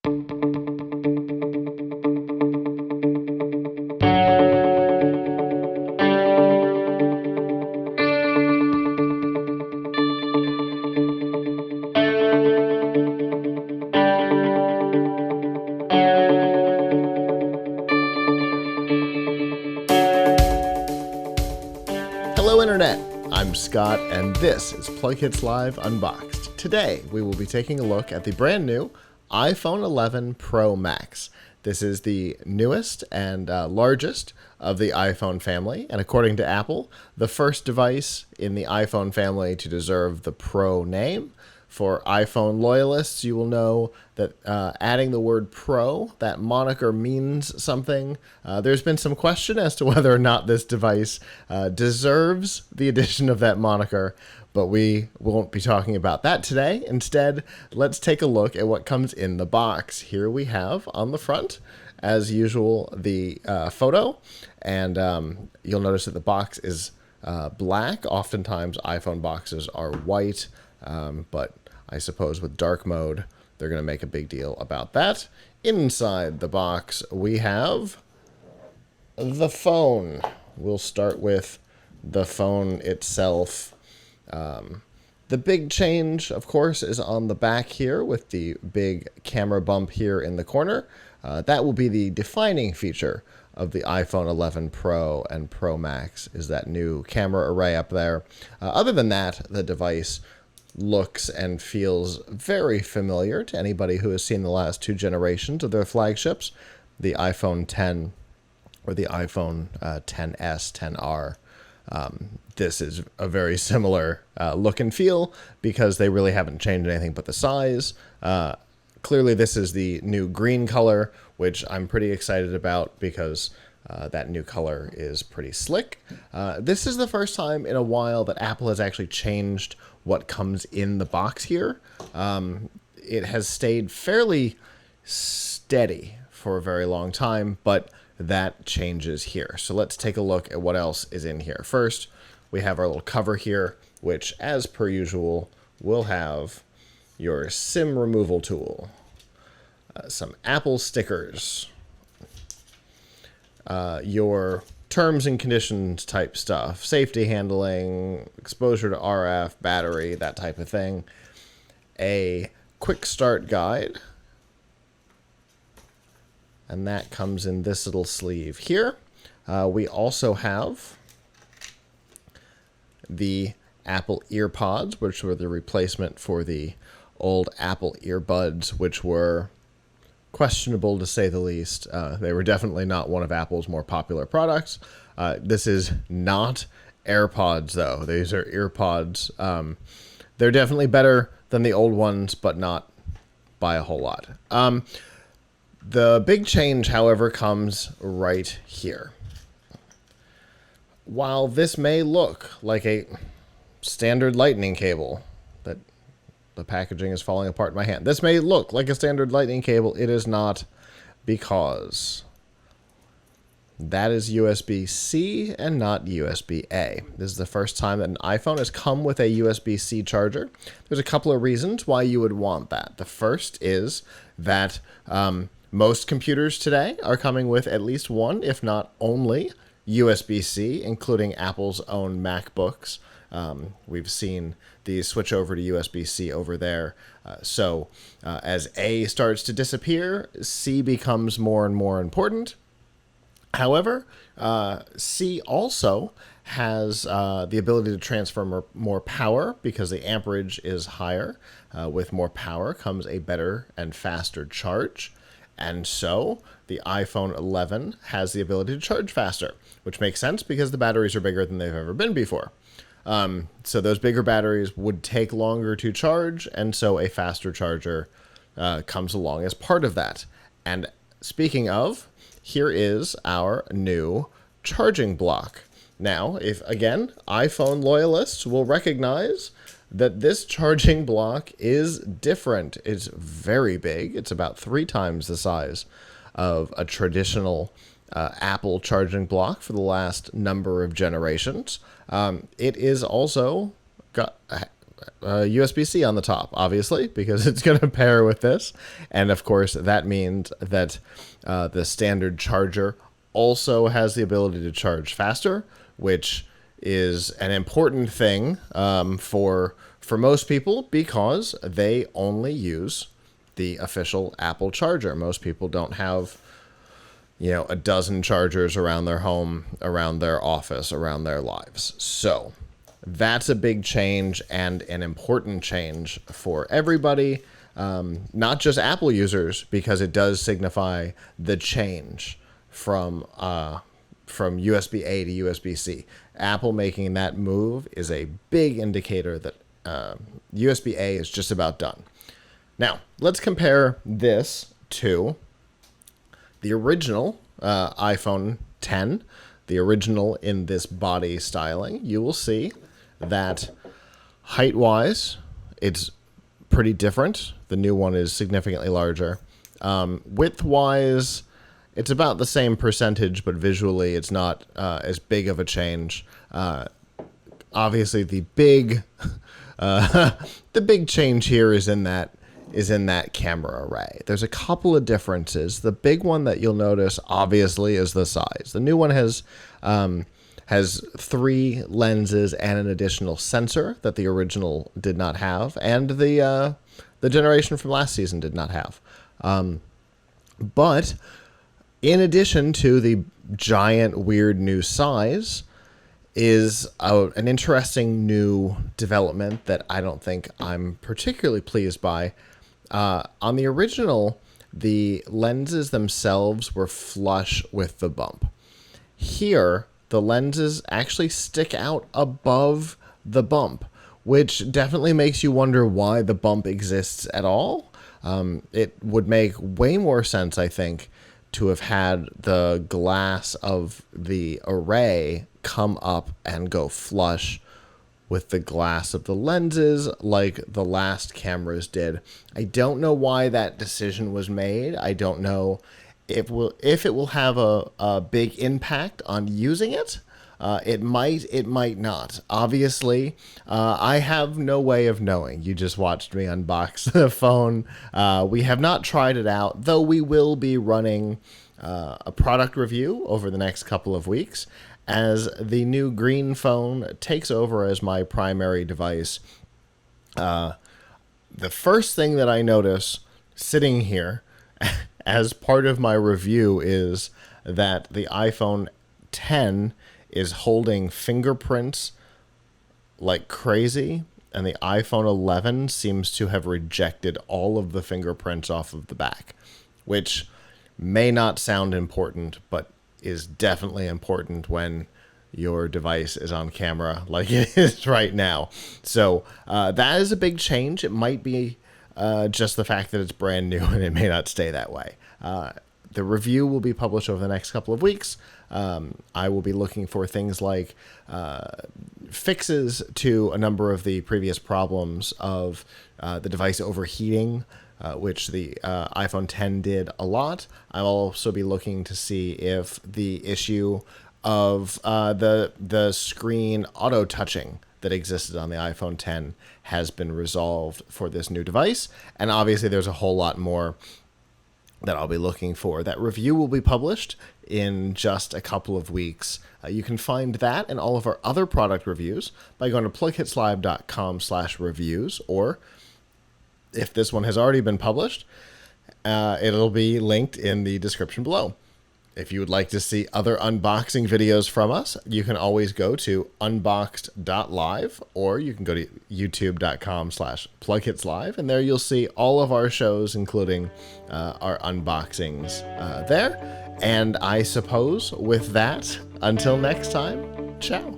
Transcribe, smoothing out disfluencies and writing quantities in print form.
Hello Internet, I'm Scott and this is PLUGHITZ Live Unboxed. Today we will be taking a look at the brand new iPhone 11 Pro Max. This is the newest and largest of the iPhone family, and according to Apple, the first device in the iPhone family to deserve the Pro name. For iPhone loyalists, you will know that adding the word Pro, that moniker means something. There's been some question as to whether or not this device deserves the addition of that moniker, but we won't be talking about that today. Instead, let's take a look at what comes in the box. Here we have on the front, as usual, the photo, and you'll notice that the box is black. Oftentimes, iPhone boxes are white. But I suppose with dark mode, they're going to make a big deal about that. Inside the box, we have the phone. We'll start with the phone itself. The big change, of course, is on the back here with the big camera bump here in the corner. That will be the defining feature of the iPhone 11 Pro and Pro Max, is that new camera array up there. Other than that, the device looks and feels very familiar to anybody who has seen the last two generations of their flagships, the iPhone 10 or the iPhone 10s, 10R. This is a very similar look and feel because they really haven't changed anything but the size. Clearly, this is the new green color, which I'm pretty excited about because that new color is pretty slick. This is the first time in a while that Apple has actually changed what comes in the box here. It has stayed fairly steady for a very long time, but that changes here. So let's take a look at what else is in here. First, we have our little cover here, which, as per usual, will have your SIM removal tool, some Apple stickers, your terms and conditions type stuff, safety handling, exposure to RF, battery, that type of thing, a quick start guide, and that comes in this little sleeve here. We also have the Apple EarPods, which were the replacement for the old Apple earbuds, which were questionable to say the least. They were definitely not one of Apple's more popular products. This is not AirPods, though. These are EarPods. They're definitely better than the old ones, but not by a whole lot. The big change, however, comes right here. While this may look like a standard lightning cable, that the packaging is falling apart in my hand. This may look like a standard lightning cable. It is not, because that is USB-C and not USB-A. This is the first time that an iPhone has come with a USB-C charger. There's a couple of reasons why you would want that. The first is that most computers today are coming with at least one, if not only, USB-C, including Apple's own MacBooks. We've seen these switch over to USB-C over there. So as A starts to disappear, C becomes more and more important. However, C also has the ability to transfer more power because the amperage is higher. With more power comes a better and faster charge. And so the iPhone 11 has the ability to charge faster, which makes sense because the batteries are bigger than they've ever been before. So those bigger batteries would take longer to charge, and so a faster charger comes along as part of that. And speaking of, here is our new charging block. Now, if again, iPhone loyalists will recognize that this charging block is different. It's very big. It's about 3 times the size of a traditional Apple charging block for the last number of generations. It is also got USB-C on the top, obviously, because it's going to pair with this. And of course, that means that the standard charger also has the ability to charge faster, which is an important thing for most people because they only use the official Apple charger. Most people don't have, you know, a dozen chargers around their home, around their office, around their lives. So that's a big change and an important change for everybody, not just Apple users, because it does signify the change from USB-A to USB-C. Apple making that move is a big indicator that USB-A is just about done. Now, let's compare this to the original iPhone X, the original in this body styling. You will see that height-wise, it's pretty different. The new one is significantly larger. Width-wise, it's about the same percentage, but visually it's not as big of a change. Obviously, the big change here is in that camera array. There's a couple of differences. The big one that you'll notice, obviously, is the size. The new one has 3 lenses and an additional sensor that the original did not have, and the generation from last season did not have. But in addition to the giant, weird new size, is an interesting new development that I don't think I'm particularly pleased by. On the original, the lenses themselves were flush with the bump. Here, the lenses actually stick out above the bump, which definitely makes you wonder why the bump exists at all. It would make way more sense, I think, to have had the glass of the array come up and go flush with the glass of the lenses like the last cameras did. I don't know why that decision was made. I don't know if it will have a big impact on using it. It might not. Obviously, I have no way of knowing. You just watched me unbox the phone. We have not tried it out, though we will be running a product review over the next couple of weeks as the new green phone takes over as my primary device. The first thing that I notice sitting here as part of my review is that the iPhone X is holding fingerprints like crazy, and the iPhone 11 seems to have rejected all of the fingerprints off of the back, which may not sound important, but is definitely important when your device is on camera like it is right now. So that is a big change. It might be just the fact that it's brand new and it may not stay that way. The review will be published over the next couple of weeks. I will be looking for things like fixes to a number of the previous problems of the device overheating, which the iPhone X did a lot. I'll also be looking to see if the issue of the screen auto-touching that existed on the iPhone X has been resolved for this new device. And obviously there's a whole lot more that I'll be looking for. That review will be published in just a couple of weeks. You can find that and all of our other product reviews by going to PLUGHITZLive.com/reviews, or if this one has already been published, it'll be linked in the description below. If you would like to see other unboxing videos from us, you can always go to unboxed.live, or you can go to youtube.com/PLUGHITZLive, and there you'll see all of our shows, including our unboxings there. And I suppose with that, until next time, ciao.